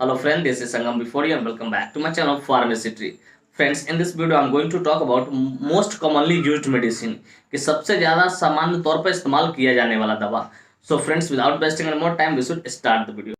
Hello friend, this is Sangam before you and welcome back to my channel Pharmacy Tree. Friends, in this video I'm going to talk about most commonly used medicine कि सबसे ज़्यादा सामान्य तौर पर इस्तेमाल किया जाने वाला दवा. So friends, without wasting any more time, we should start the video.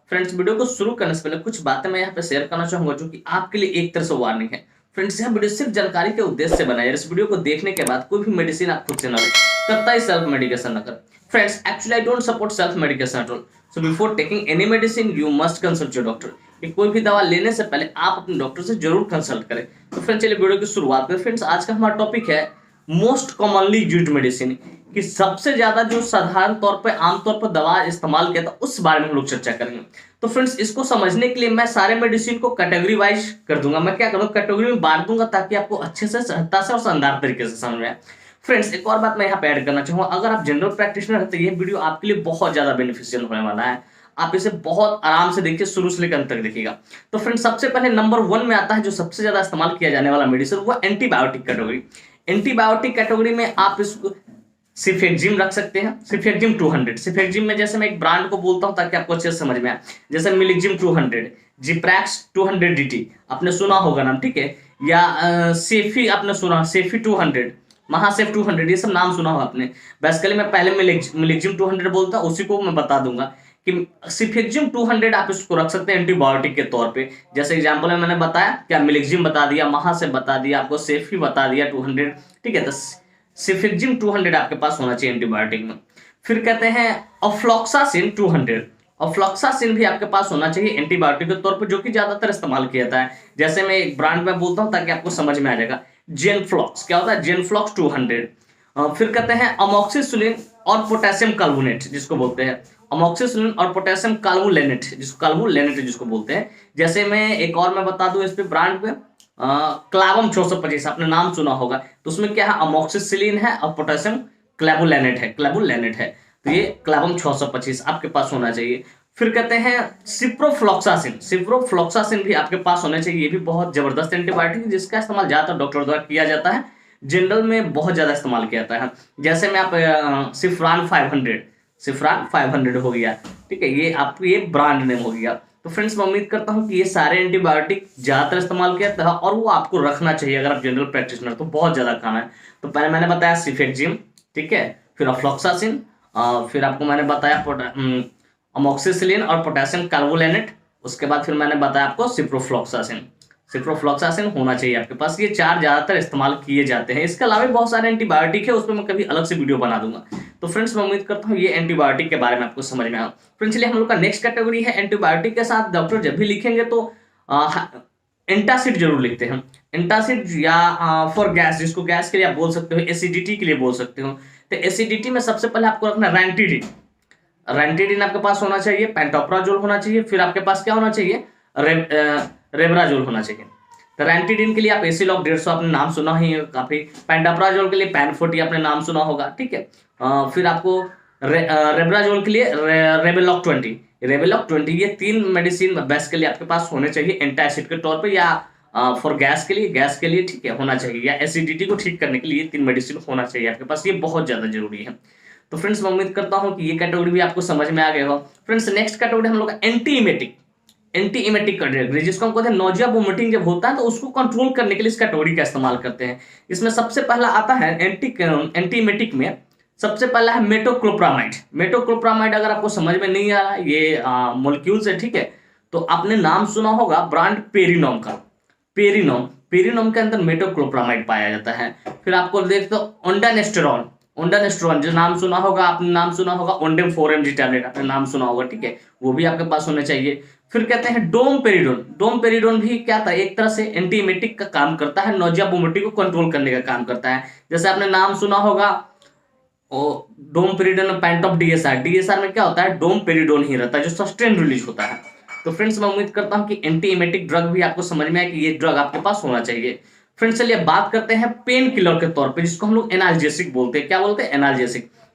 Friends, video को शुरू करने से पहले कुछ बातें मैं यहाँ पे शेयर करना चाहूंगा जो कि आपके लिए एक तरह से वार्निंग है. फ्रेंड्स, यह वीडियो सिर्फ जानकारी के उद्देश्य से बनाया है. इस वीडियो को देखने के बाद कोई भी मेडिसिन आप खुद से ना लें, कतई सेल्फ मेडिकेशन न करें. Friends, actually I don't support self medication at all. So before taking any medicine you must consult your doctor. कि कोई भी दवा लेने से पहले आप अपने डॉक्टर से जरूर कंसल्ट करें. तो फ्रेंड्स, चलिए वीडियो की शुरुआत करें. फ्रेंड्स, आज का हमारा टॉपिक है मोस्ट कॉमनली यूज्ड मेडिसिन, कि सबसे ज्यादा जो साधारण तौर पे आमतौर पर दवा इस्तेमाल किया था उस बारे में हम लोग चर्चा करेंगे. तो फ्रेंड्स, इसको समझने के लिए मैं सारे मेडिसिन को कैटेगरी वाइज कर दूंगा. मैं क्या करूँगा, कैटेगरी में बांट दूंगा ताकि आपको अच्छे से सहजता से और शानदार तरीके से समझ में आए. फ्रेंड्स, एक और बात मैं यहाँ पे ऐड करना चाहूंगा. अगर आप जनरल प्रैक्टिशनर है तो ये वीडियो आपके लिए बहुत ज्यादा बेनिफिशियल होने वाला है. आप इसे बहुत आराम से देखिए, शुरू से लेकर अंत तक देखिएगा. तो फ्रेंड्स, सबसे पहले नंबर 1 में आता है जो सबसे ज्यादा इस्तेमाल किया जाने वाला मेडिसिन, वो एंटीबायोटिक कैटेगरी. एंटीबायोटिक कैटेगरी में आप इसको सिफेक्जिम रख सकते हैं. सिफेक्जिम 200. सिफेक्जिम में जैसे मैं एक ब्रांड को बोलता हूं ताकि आपको अच्छे से समझ में आए, जैसे मिलिजिम 200, जिप्रैक्स 200 DT आपने सुना होगा नाम, ठीक है. या सेफी आपने सुना, सेफी 200, महासेफ 200, ये सब नाम सुना होगा आपने. बेसिकली मैं पहले मिलिजिम 200 बोलता हूं, उसी को मैं बता दूंगा कि सिफेक्जिम 200 आप इसको रख सकते हैं एंटीबायोटिक के तौर पे. जैसे एग्जांपल में मैंने बताया, क्या मिलिजिम बता दिया, महासेफ बता दिया, आपको सेफी बता दिया 200, ठीक है. तो सिफेक्जिम 200 आपके पास होना चाहिए एंटीबायोटिक में. फिर कहते हैं अफ्लॉक्सासिन 200. अफ्लॉक्सासिन भी आपके पास होना चाहिए एंटीबायोटिक के तौर पर, जो कि ज्यादातर इस्तेमाल किया जाता है. जैसे मैं एक ब्रांड में बोलता हूं ताकि आपको समझ में आ जाएगा, जेनफ्लॉक्स. क्या होता है, जेनफ्लॉक्स 200. फिर कहते हैं अमोक्सिसिलिन और पोटेशियम कार्बोनेट जिसको बोलते हैं, अमोक्सिसिलिन और पोटेशियम कार्बोलेनेट जिसको बोलते हैं. जैसे मैं एक और मैं बता दूं इस पे ब्रांड पे, क्लावम 625 आपने नाम सुना होगा. तो उसमें क्या है, अमोक्सिसिलिन है और पोटेशियम क्लेबुलेनेट है. तो ये क्लावम 625 आपके पास होना चाहिए. फिर कहते हैं सिप्रोफ्लॉक्सासिन भी आपके पास होना चाहिए. ये भी बहुत जबरदस्त एंटीबायोटिक है जिसका इस्तेमाल ज्यादातर डॉक्टर द्वारा किया जाता है. जनरल में बहुत ज्यादा इस्तेमाल किया जाता है. जैसे में आप सिफ्रान 500 हो गया, ठीक है. ये ब्रांड नेम हो गया. तो फ्रेंड्स, मैं उम्मीद करता हूं कि ये सारे एंटीबायोटिक ज्यादातर इस्तेमाल किया जाता है और वो आपको रखना चाहिए अगर आप जनरल प्रैक्टिशनर, तो बहुत ज्यादा काम है. तो पहले मैंने बताया सिफेक्जिम, ठीक है. फिर अफ्लॉक्सासिन, फिर आपको मैंने बताया अमोक्सिसिलिन और पोटेशियम कार्बोलेनेट. उसके बाद फिर मैंने बताया आपको सिप्रोफ्लॉक्सासिन होना चाहिए आपके पास. ये 4 ज्यादातर इस्तेमाल किए जाते हैं. इसके अलावा बहुत सारे एंटीबायोटिक है, उसमें मैं कभी अलग से वीडियो बना दूंगा. तो फ्रेंड्स, मैं उम्मीद करता हूँ ये एंटीबायोटिक के बारे में आपको समझ में आया. फ्रेंड्स, चलिए हम लोग का नेक्स्ट कैटेगरी है एंटीबायोटिक के साथ डॉक्टर जब भी लिखेंगे तो एंटासिड जरूर लिखते हैं. एंटासिड या फॉर गैस, जिसको गैस के लिए आप बोल सकते हो, एसिडिटी के लिए बोल सकते हो. तो एसिडिटी में सबसे पहले आपको रखना रैंटिडिन आपके पास होना चाहिए. पेंटोप्राजोल होना चाहिए. फिर आपके पास क्या होना चाहिए, रेब्राजोल होना चाहिए. तो रैंटिडिन के लिए आप एसिलॉक 150 आपने नाम सुना ही है काफी. पेंटाप्राजोल के लिए पैन 40 आपने नाम सुना होगा, ठीक है. फिर आपको रेब्राजोल के लिए रेबेलॉक 20, ये 3 मेडिसिन बेसिकली आपके पास होने चाहिए एंटासिड के तौर पे, या फॉर गैस के लिए, ठीक है, होना चाहिए. या एसिडिटी को ठीक करने के लिए 3 मेडिसिन होना चाहिए आपके पास. ये बहुत ज्यादा जरूरी है. तो फ्रेंड्स, मैं उम्मीद करता हूं कि ये कैटेगरी भी आपको समझ में आ गया हो. फ्रेंड्स, नेक्स्ट कैटेगरी हम लोग एंटीइमेटिक कैटेगरी, जिसको हम कहते हैं नोजिया वोमिटिंग जब होता है तो उसको कंट्रोल करने के लिए इस कैटेगरी का इस्तेमाल करते हैं. इसमें सबसे पहला आता है एंटीइमेटिक में सबसे पहला है मेटोक्लोप्रामाइड. अगर आपको समझ में नहीं आ रहा, ये मोलिक्यूल्स है, ठीक है. तो आपने नाम सुना होगा ब्रांड पेरिनोम का. पेरिनोम के अंदर मेटोक्लोप्रामाइड पाया जाता है. फिर आपको देखते हो ओंडानेस्ट्रोन, जो नाम सुना होगा, आपने नाम सुना होगा ओंडेम 4mg टैबलेट आपने नाम सुना होगा, ठीक है. वो भी आपके पास होने चाहिए. फिर कहते हैं डोमपेरिडोन भी क्या था, एक तरह से एंटीइमेटिक का काम करता है, नोजिया वोमिटिंग को कंट्रोल करने का काम करता है. जैसे आपने नाम सुना होगा डोमपेरिडोन में पैंट ऑफ डीएसआर में क्या होता है, डोमपेरिडोन ही रहता है जो सस्टेन रिलीज होता है. तो फ्रेंड्स, मैं उम्मीद करता हूं कि एंटीइमेटिक ड्रग भी आपको समझ में आए कि ये ड्रग आपके पास होना चाहिए. फ्रेंड्स, चलिए बात करते हैं पेन किलर के तौर पे, जिसको हम लोग एनाल्जेसिक बोलते हैं. क्या बोलते हैं,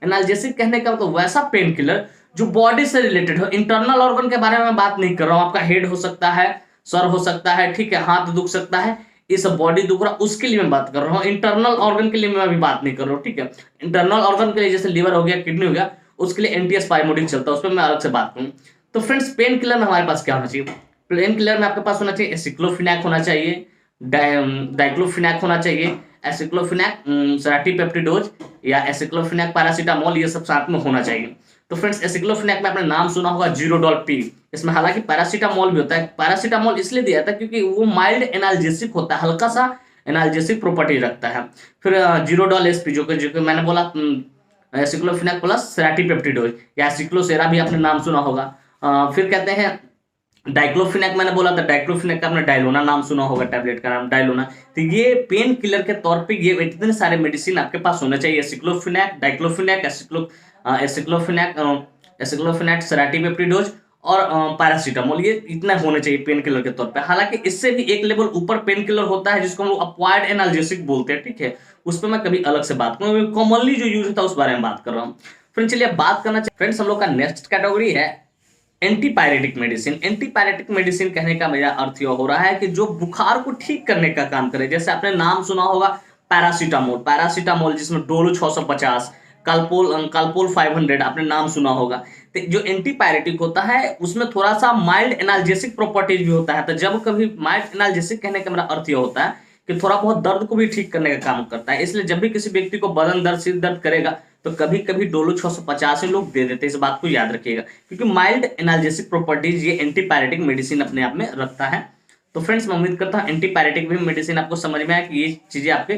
एनाल्जेसिक कहने का मतलब वैसा पेन किलर जो बॉडी से रिलेटेड हो. इंटरनल ऑर्गन के बारे में बात नहीं कर रहा हूं. आपका हेड हो सकता है, सर हो सकता है, ठीक है, हाथ दुख सकता है, इस बॉडी दुख रहा उसके लिए मैं बात कर रहा हूँ, इंटरनल ऑर्गन के लिए मैं अभी बात नहीं कर रहा हूँ, ठीक है। इंटरनल ऑर्गन के लिए जैसे लिवर हो गया, किडनी हो गया, उसके लिए एंटीस्पाइमोडिक चलता है, उस पर मैं अलग से बात करूँ। तो फ्रेंड्स पेन किलर में हमारे पास क्या होना चाहिए? पेन किलर में आपके पास होना चाहिए एसिक्लोफिनैक होना चाहिए, डाइक्लोफिनैक होना चाहिए, एसिक्लोफिनैक सेराटीपेप्टिडोज या एसिक्लोफिनैक पैरासीटामोल, ये सब साथ में होना चाहिए। तो फ्रेंड्स एसिक्लोफिनैक में आपने नाम सुना होगा जीरोडॉल पी, इसमें हालांकि पैरासीटामोल भी होता है। पैरासीटामोल इसलिए दिया था क्योंकि वो माइल्ड एनाल्जेसिक होता है, हल्का सा एनाल्जेसिक प्रॉपर्टी रखता है। फिर जीरोडॉल एसपी जो कि मैंने बोला एसिक्लोफिनैक प्लस सेराटीपेप्टिडोज या एसिक्लोसेरा भी आपने नाम सुना होगा। फिर कहते हैं डाइक्लोफिनैक, मैंने बोला था डाइक्लोफिनैक का आपने डायलोना नाम सुना होगा, टैबलेट का नाम डायलोना। तो ये पेन किलर के तौर पे ये इतने सारे मेडिसिन आपके पास होने चाहिए, एसिक्लोफिनैक, डाइक्लोफिनैक, एसिक्लोफिनैक, सेराटीपेप्टिडोज और पैरासीटामोल, ये इतना होने चाहिए पेन किलर के तौर पे। हालांकि इससे भी एक लेवल ऊपर पेन किलर होता है जिसको हम लोग अक्वायर्ड एनाल्जेसिक बोलते हैं, ठीक है। उस पर मैं कभी अलग से बात करूँ, कॉमनली जो यूज होता है उस बारे में बात कर रहा हूँ। फ्रेंड्स चलिए बात करना चाहिए। फ्रेंड्स हम लोग का नेक्स्ट कैटेगरी है एंटीपायरेटिक मेडिसिन। एंटीपायरेटिक मेडिसिन कहने का मेरा अर्थ यह हो रहा है कि जो बुखार को ठीक करने का काम करे। जैसे आपने नाम सुना होगा पैरासीटामोल जिसमें डोलो 650, कालपोल 500 आपने नाम सुना होगा। तो जो एंटीपायरेटिक होता है उसमें थोड़ा सा माइल्ड एनाल्जेसिक प्रॉपर्टीज भी होता है। तो जब कभी माइल्ड एनाल्जेसिक कहने का मेरा अर्थ यह होता है कि थोड़ा बहुत दर्द को भी ठीक करने का काम करता है। इसलिए जब भी किसी व्यक्ति को बदन दर्द, सिर दर्द करेगा तो कभी कभी डोलो 650 लोग दे देते हैं, इस बात को याद रखिएगा, क्योंकि माइल्ड एनाल्जेसिक प्रॉपर्टीज ये एंटीपायरेटिक मेडिसिन अपने आप में रखता है। तो फ्रेंड्स मैं उम्मीद करता हूँ एंटीपायरेटिक भी मेडिसिन आपको समझ में आया कि ये चीजें आपके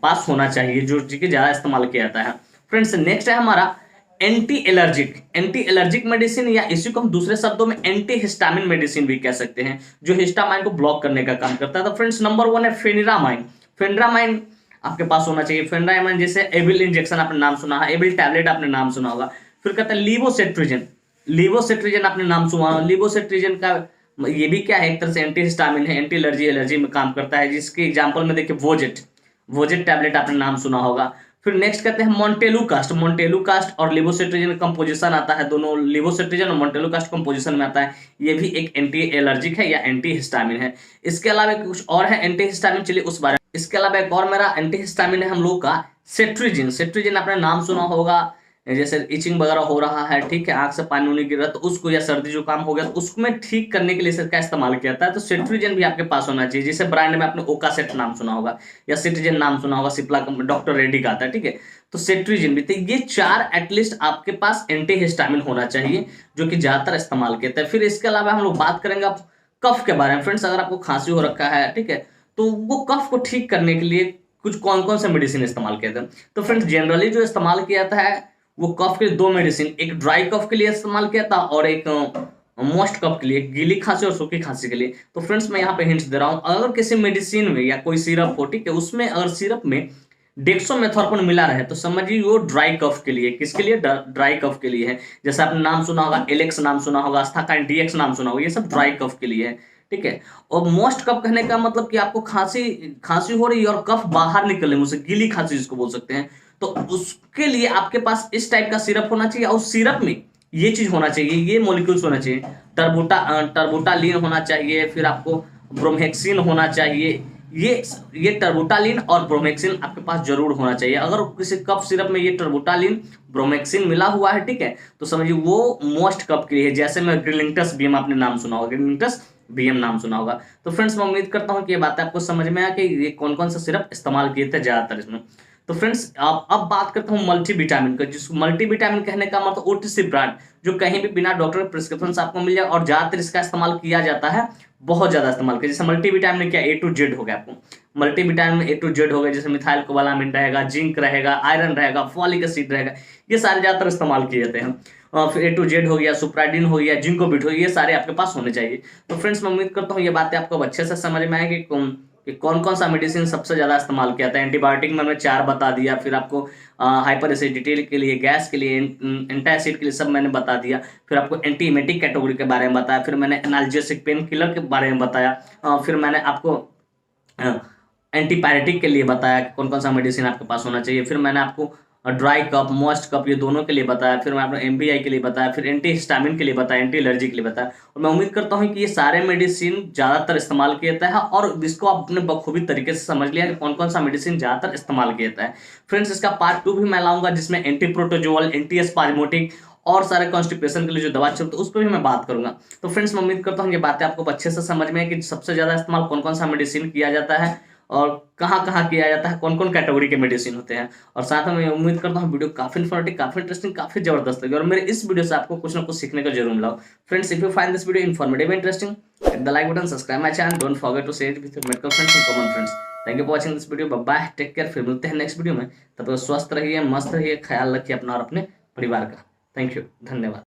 पास होना चाहिए जो चीजें ज्यादा इस्तेमाल किया जाता है। फ्रेंड्स नेक्स्ट है हमारा एंटी एलर्जिक मेडिसिन, या इसी को हम दूसरे शब्दों में एंटी हिस्टामिन मेडिसिन भी कह सकते हैं, जो हिस्टामाइन को ब्लॉक करने का काम करता है। तो फ्रेंड्स नंबर 1 है फेनिरामाइन आपके पास होना चाहिए। फेनिरामाइन जैसे एबिल इंजेक्शन आपने नाम सुना है, एबिल टैबलेट आपने नाम सुना होगा। फिर कहते हैं लीवोसेट्रिजन आपने नाम सुना होगा। लीवोसेट्रिजन का ये भी क्या है, एक तरह से एंटी हिस्टामिन है, एंटी एलर्जी में काम करता है, जिसके एग्जाम्पल में देखिए वोजेट टैबलेट आपने नाम सुना होगा। फिर नेक्स्ट कहते हैं मोन्टेलू कास्ट और लिवोसेट्रिजन कंपोजिशन आता है, दोनों लिवोसेट्रिजन और मोन्टेलू कास्ट कंपोजिशन में आता है। ये भी एक एंटी एलर्जिक है या एंटी हिस्टामिन है। इसके अलावा कुछ और है एंटी हिस्टामिन, चलिए उस बारे में। इसके अलावा एक और मेरा एंटी हिस्टामिन है हम लोग का सेट्रिजिन आपने नाम सुना होगा। जैसे इचिंग वगैरह हो रहा है, ठीक है, आंख से पानी उनी गिर रहा है तो उसको, या सर्दी जुकाम हो गया तो उसको में ठीक करने के लिए इसका इस्तेमाल किया जाता है। तो सेट्रिजिन भी आपके पास होना चाहिए। जैसे ब्रांड में आपने ओकासेट नाम सुना होगा या सिट्रिजिन नाम सुना होगा, सिप्ला डॉक्टर रेड्डी का आता है, ठीक है। तो सेट्रिजिन भी, तो ये 4 एटलीस्ट आपके पास एंटी हिस्टामिन होना चाहिए जो कि ज्यादातर इस्तेमाल किया जाता है। फिर इसके अलावा हम लोग बात करेंगे कफ के बारे में। फ्रेंड्स अगर आपको खांसी हो रखा है, ठीक है, तो वो कफ को ठीक करने के लिए कुछ कौन कौन से मेडिसिन इस्तेमाल किया जाता है? तो फ्रेंड्स जनरली जो इस्तेमाल किया जाता है वो कफ के 2 मेडिसिन, एक ड्राई कफ के लिए इस्तेमाल किया था और एक मोस्ट कफ के लिए, गीली खांसी और सूखी खांसी के लिए। तो फ्रेंड्स मैं यहाँ पे हिंट्स दे रहा हूँ, अगर किसी मेडिसिन में या कोई सिरप हो, ठीक है, उसमें अगर सिरप में डेक्सोमेथोर्पन मिला रहे तो समझिए वो ड्राई कफ के लिए, किसके लिए? ड्राई कफ के लिए है। जैसे आपने नाम सुना होगा एलेक्स नाम सुना होगा, अस्थाकाइन डीएक्स नाम सुना होगा, ये सब ड्राई कफ के लिए है, ठीक है। और मोस्ट कफ कहने का मतलब कि आपको खांसी हो रही है और कफ बाहर निकले मुंह से, गीली खांसी जिसको बोल सकते हैं, तो उसके लिए आपके पास इस टाइप का सिरप होना चाहिए। और सिरप में ये चीज होना चाहिए, ये मॉलिक्यूल्स होना चाहिए, टर्बुटालिन होना चाहिए, फिर आपको ब्रोमेक्सिन होना चाहिए। ये टर्बुटालिन और ब्रोमेक्सिन आपके पास जरूर होना चाहिए। अगर किसी कफ सिरप में ये टर्बुटालिन ब्रोमेक्सिन मिला हुआ है, ठीक है, तो समझिए वो मोस्ट कफ के लिए है। जैसे मैं ग्रिलिंगटस बीएम आपने नाम सुना होगा, ग्रिलिंगटस बीएम नाम सुना होगा। तो फ्रेंड्स मैं उम्मीद करता हूँ कि ये बात आपको समझ में आया कि ये कौन कौन सा सिरप इस्तेमाल किए थे ज्यादातर इसमें। तो फ्रेंड्स अब बात करता हूँ मल्टीविटामिन का, जिसको मल्टीविटामिन कहने का मतलब ओटीसी ब्रांड, जो कहीं भी बिना डॉक्टर के प्रिस्क्रिप्शन से आपको मिल जाए और ज्यादातर इसका इस्तेमाल किया जाता है, बहुत ज्यादा इस्तेमाल किया। जैसे मल्टीविटामिन में क्या A to Z हो गया, आपको मल्टीविटामिन में A to Z हो गया, जैसे मिथाइल कोबालामिन रहेगा, जिंक रहेगा, आयरन रहेगा, फॉलिक एसिड रहेगा, ये सारे ज्यादातर इस्तेमाल किए जाते हैं। फिर A to Z हो गया, सुप्राडिन हो गया, जिंकोबिट हो गया, ये सारे आपके पास होने चाहिए। तो फ्रेंड्स मैं उम्मीद करता हूँ ये बातें आपको अच्छे से समझ में आएगी कि कौन कौन सा मेडिसिन सबसे ज्यादा इस्तेमाल किया था। एंटीबायोटिक में मैंने 4 बता दिया, फिर आपको हाइपर एसिडिटी के लिए, गैस के लिए, एंटासिड के लिए सब मैंने बता दिया। फिर आपको एंटीमेटिक कैटेगरी के बारे में बताया, फिर मैंने एनाल्जेसिक पेन किलर के बारे में बताया, फिर मैंने आपको एंटीपायरेटिक के लिए बताया कि कौन कौन सा मेडिसिन आपके पास होना चाहिए। फिर मैंने आपको ड्राई कप, मॉइस्ट कप, ये दोनों के लिए बताया, फिर मैं आपको एमबीआई के लिए बताया, फिर एंटी हिस्टामिन के लिए बताया, एंटी एलर्जी के लिए बताया। और मैं उम्मीद करता हूँ कि ये सारे मेडिसिन ज़्यादातर इस्तेमाल किया जाता है और इसको आपने बखूबी तरीके से समझ लिया कि कौन कौन सा मेडिसिन ज़्यादातर इस्तेमाल किया जाता है। फ्रेंड्स, इसका पार्ट 2 भी मैं लाऊंगा जिसमें एंटी प्रोटोजोल, एंटी स्पाज्मोटिक और सारे कॉन्स्टिपेशन के लिए जो दवा चलती है उस पर भी मैं बात करूंगा। तो फ्रेंड्स, मैं उम्मीद करता हूँ ये बातें आपको अच्छे से समझ में है कि सबसे ज़्यादा इस्तेमाल कौन कौन सा मेडिसिन किया जाता है और कहाँ कहाँ किया जाता है, कौन कौन कैटेगरी के मेडिसिन होते हैं। और साथ में मैं उम्मीद करता हूँ वीडियो काफी इन्फॉर्मेटिव, काफी इंटरेस्टिंग, काफी जबरदस्त लगी और मेरे इस वीडियो से आपको कुछ ना कुछ सीखने को जरूर मिला। Friends, if you find this video informative interesting, hit the like button, subscribe my channel, don't forget to share it with your medical friends and common friends. Thank you for watching this video, bye bye, take care. फिर मिलते हैं next video में। तब तक स्वस्थ रहिए, मस्त रहिए, ख्याल रखिए अपना और अपने परिवार का। थैंक यू, धन्यवाद।